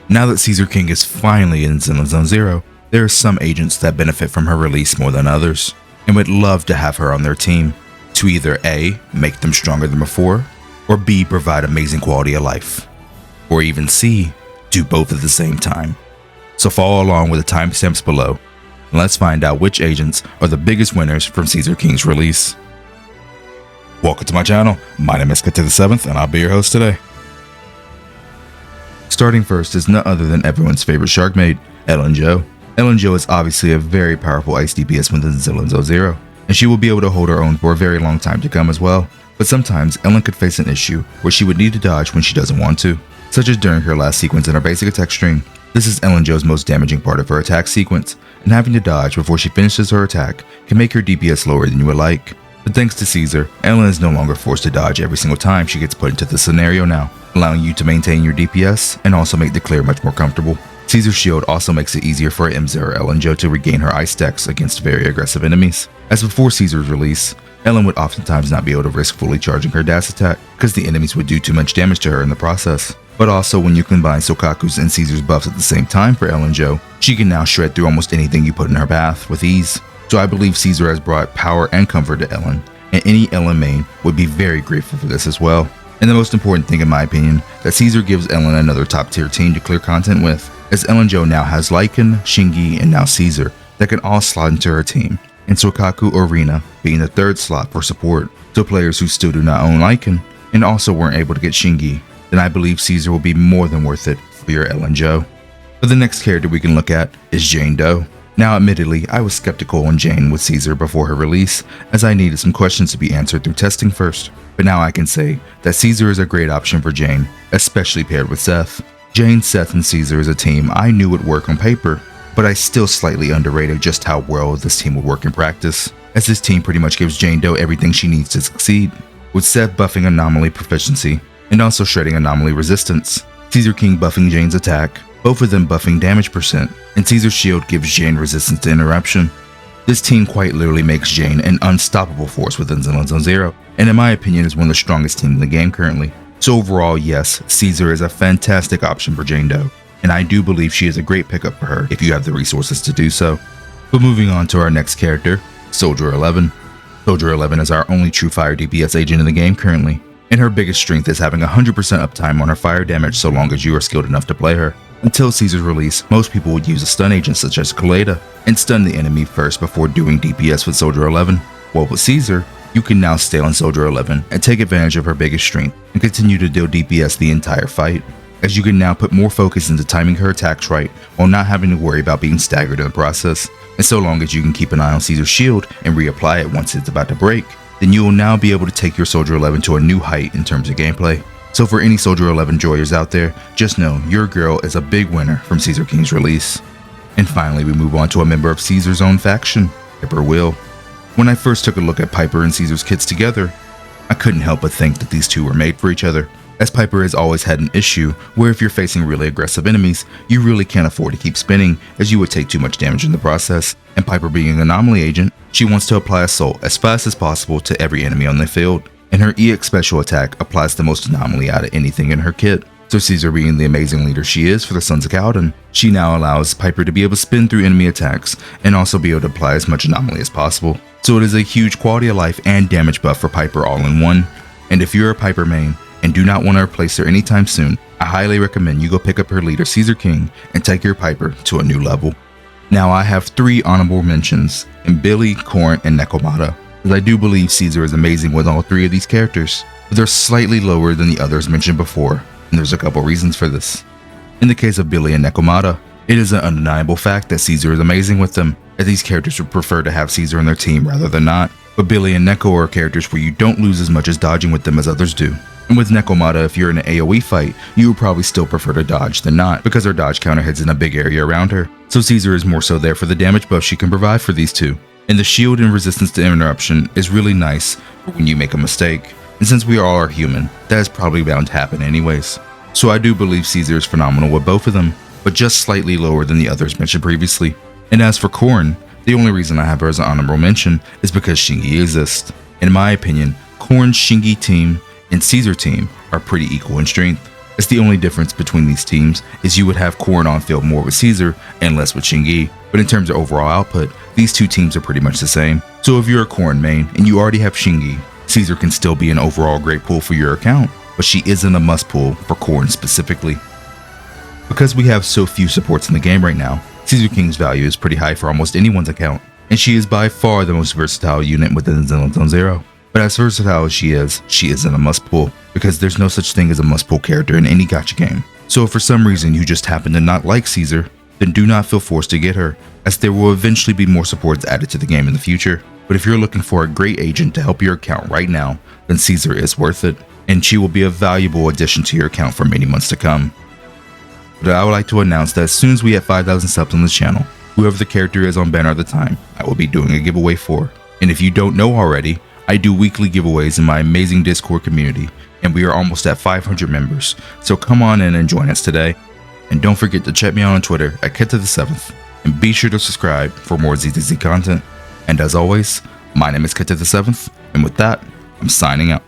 Now that Caesar King is finally in ZZZ, there are some agents that benefit from her release more than others, and would love to have her on their team to either A, make them stronger than before, or B, provide amazing quality of life, or even C, do both at the same time. So follow along with the timestamps below, and let's find out which agents are the biggest winners from Caesar King's release. Welcome to my channel, my name is ZZZ, and I'll be your host today. Starting first is none other than everyone's favorite shark maid, Ellen Jo. Ellen Jo is obviously a very powerful ice DPS within ZZZ, and she will be able to hold her own for a very long time to come as well. But sometimes Ellen could face an issue where she would need to dodge when she doesn't want to, such as during her last sequence in her basic attack string. This is Ellen Jo's most damaging part of her attack sequence, and having to dodge before she finishes her attack can make her DPS lower than you would like. But thanks to Caesar, Ellen is no longer forced to dodge every single time she gets put into the scenario now, allowing you to maintain your DPS and also make the clear much more comfortable. Caesar's shield also makes it easier for M0 Ellen Jo to regain her ice stacks against very aggressive enemies. As before Caesar's release, Ellen would oftentimes not be able to risk fully charging her dash attack because the enemies would do too much damage to her in the process. But also when you combine Sokaku's and Caesar's buffs at the same time for Ellen Jo, she can now shred through almost anything you put in her path with ease. So I believe Caesar has brought power and comfort to Ellen, and any Ellen main would be very grateful for this as well. And the most important thing in my opinion, that Caesar gives Ellen another top tier team to clear content with, as Ellen Jo now has Lycan, Qingyi, and now Caesar that can all slot into her team, and Sokaku or Rina being the third slot for support. So players who still do not own Lycan and also weren't able to get Qingyi, then I believe Caesar will be more than worth it for your Ellen Jo. But the next character we can look at is Jane Doe. Now admittedly, I was skeptical on Jane with Caesar before her release, as I needed some questions to be answered through testing first. But now I can say that Caesar is a great option for Jane, especially paired with Seth. Jane, Seth, and Caesar is a team I knew would work on paper, but I still slightly underrated just how well this team would work in practice, as this team pretty much gives Jane Doe everything she needs to succeed, with Seth buffing anomaly proficiency, and also shredding anomaly resistance, Caesar King buffing Jane's attack, both of them buffing damage percent, and Caesar's shield gives Jane resistance to interruption. This team quite literally makes Jane an unstoppable force within ZZZ, and in my opinion is one of the strongest teams in the game currently. So overall, yes, Caesar is a fantastic option for Jane Doe, and I do believe she is a great pickup for her if you have the resources to do so. But moving on to our next character, Soldier 11. Soldier 11 is our only true fire DPS agent in the game currently, and her biggest strength is having 100% uptime on her fire damage so long as you are skilled enough to play her. Until Caesar's release, most people would use a stun agent such as Kaleda and stun the enemy first before doing DPS with Soldier 11. Well, with Caesar, you can now stay on Soldier 11 and take advantage of her biggest strength and continue to deal DPS the entire fight, as you can now put more focus into timing her attacks right while not having to worry about being staggered in the process. And so long as you can keep an eye on Caesar's shield and reapply it once it's about to break, then you will now be able to take your Soldier 11 to a new height in terms of gameplay. So for any Soldier 11 joyers out there, just know your girl is a big winner from Caesar King's release. And finally we move on to a member of Caesar's own faction, Piper Will. When I first took a look at Piper and Caesar's kits together, I couldn't help but think that these two were made for each other, as Piper has always had an issue where if you're facing really aggressive enemies, you really can't afford to keep spinning as you would take too much damage in the process. And Piper being an anomaly agent, she wants to apply Assault as fast as possible to every enemy on the field, and her EX special attack applies the most anomaly out of anything in her kit. So Caesar being the amazing leader she is for the Sons of Kaladin, she now allows Piper to be able to spin through enemy attacks and also be able to apply as much anomaly as possible. So it is a huge quality of life and damage buff for Piper all in one. And if you're a Piper main and do not want to replace her anytime soon, I highly recommend you go pick up her leader Caesar King and take your Piper to a new level. Now I have 3 honorable mentions in Billy, Corin, and Nekomata, as I do believe Caesar is amazing with all 3 of these characters, but they're slightly lower than the others mentioned before, and there's a couple reasons for this. In the case of Billy and Nekomata, it is an undeniable fact that Caesar is amazing with them, as these characters would prefer to have Caesar in their team rather than not. But Billy and Neko are characters where you don't lose as much as dodging with them as others do. And with Nekomata, if you're in an AoE fight, you would probably still prefer to dodge than not, because her dodge counter hits in a big area around her. So Caesar is more so there for the damage buff she can provide for these two. And the shield and resistance to interruption is really nice for when you make a mistake. And since we all are human, that is probably bound to happen anyways. So I do believe Caesar is phenomenal with both of them, but just slightly lower than the others mentioned previously. And as for Corin, the only reason I have her as an honorable mention is because Qingyi exists. In my opinion, Corin's Qingyi team and Caesar team are pretty equal in strength. as the only difference between these teams is you would have Corin on field more with Caesar and less with qingyi, but in terms of overall output, these two teams are pretty much the same. So if you're a Corin main and you already have qingyi, Caesar can still be an overall great pull for your account, but she isn't a must pull for Corin specifically. Because we have so few supports in the game right now, Caesar King's value is pretty high for almost anyone's account, and she is by far the most versatile unit within ZZZ. But as versatile as she isn't a must pull, because there's no such thing as a must pull character in any gacha game. So if for some reason you just happen to not like Caesar, then do not feel forced to get her, as there will eventually be more supports added to the game in the future. But if you're looking for a great agent to help your account right now, then Caesar is worth it, and she will be a valuable addition to your account for many months to come. But I would like to announce that as soon as we hit 5,000 subs on this channel, whoever the character is on banner at the time, I will be doing a giveaway for. And if you don't know already, I do weekly giveaways in my amazing Discord community, and we are almost at 500 members, so come on in and join us today. And don't forget to check me out on Twitter at Keta7th, and be sure to subscribe for more ZZZ content. And as always, my name is Keta7th, and with that, I'm signing out.